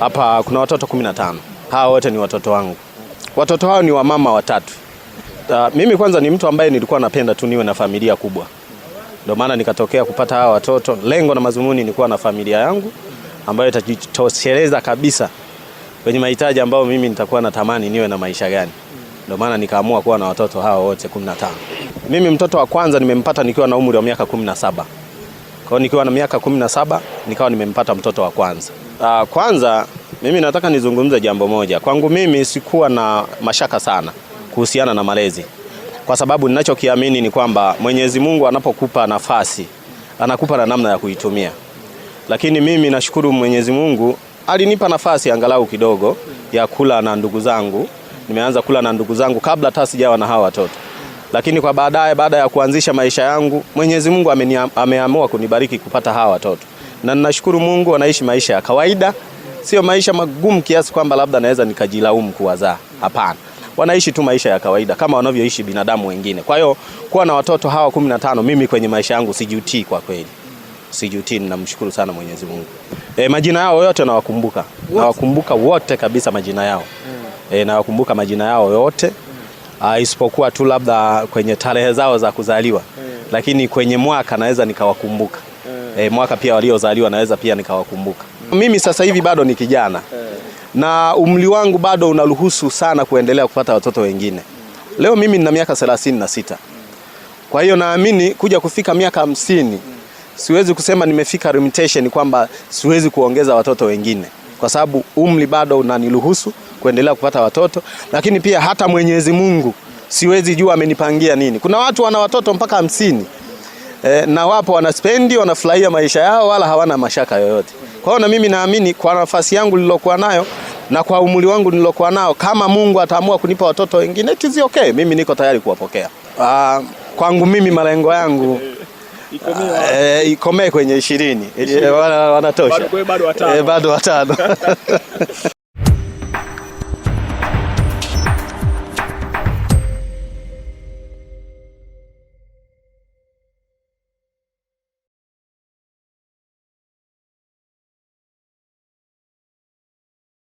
Hapa kuna watoto 15. Hawa wote ni watoto wangu. Watoto hao ni wa mama watatu. Mimi kwanza ni mtu ambaye nilikuwa napenda tu niwe na familia kubwa. Ndio maana nikatokea kupata hawa watoto. Lengo na mazumuni ni kuwa na familia yangu ambayo itajitosheleza kabisa kwenye mahitaji ambayo mimi nitakuwa natamani niwe na maisha gani. Ndio maana nikaamua kuwa na watoto hawa wote 15. Mimi mtoto wa kwanza nimempata nikiwa na umri wa miaka 17. Kwa hiyo nikiwa na miaka 17 nikawa nimempata mtoto wa kwanza. Kwanza mimi nataka nizungumze jambo moja. Kwangu mimi sikuwa na mashaka sana kuhusiana na malezi. Kwa sababu ninachokiamini ni kwamba Mwenyezi Mungu anapokupa nafasi, anakupa na namna ya kuitumia. Lakini mimi nashukuru Mwenyezi Mungu alinipa nafasi angalau kidogo ya kula na ndugu zangu. Nimeanza kula na ndugu zangu kabla hata sijawa na hawa watoto. Lakini kwa baada ya kuanzisha maisha yangu, Mwenyezi Mungu ameamua kunibariki kupata hawa watoto. Na ninashukuru Mungu wanaishi maisha ya kawaida, sio maisha magumu kiasi kwamba labda naweza nikajilaumu kuwazaa. Hapana. Wanaishi tu maisha ya kawaida kama wanavyoishi binadamu wengine. Kwa hiyo kuwa na watoto hawa 15 mimi kwenye maisha yangu sijutii kwa kweli. Sijutii, ninamshukuru sana Mwenyezi Mungu. Majina yao yote nawakumbuka. Nawakumbuka wote kabisa majina yao. Nawakumbuka majina yao yote. Isipokuwa tu labda kwenye tarehe zao za kuzaliwa. Lakini kwenye mwaka naweza nikawakumbuka. Mwaka pia waliozaliwa naweza pia nikawakumbuka. Mimi sasa hivi bado ni kijana. Na umri wangu bado unaruhusu sana kuendelea kupata watoto wengine. Leo mimi nina miaka 36. Kwa hiyo naamini kuja kufika miaka 50 siwezi kusema nimefika limitation kwamba siwezi kuongeza watoto wengine. Kwa sababu umri bado unaniruhusu kuendelea kupata watoto, lakini pia hata Mwenyezi Mungu siwezi jua amenipangia nini. Kuna watu wana watoto mpaka 50. Na wapo wanaspendi, wanafurahia maisha yao wala hawana mashaka yoyote. Kwa hiyo na mimi naamini kwa nafasi yangu nilokuwa nayo na kwa umri wangu nilokuwa nao, kama Mungu ataamua kunipa watoto wengine, it is okay. Mimi niko tayari kuwapokea. Kwangu mimi malengo yangu ikomee kwenye 20. Wanatosha. Bado 5.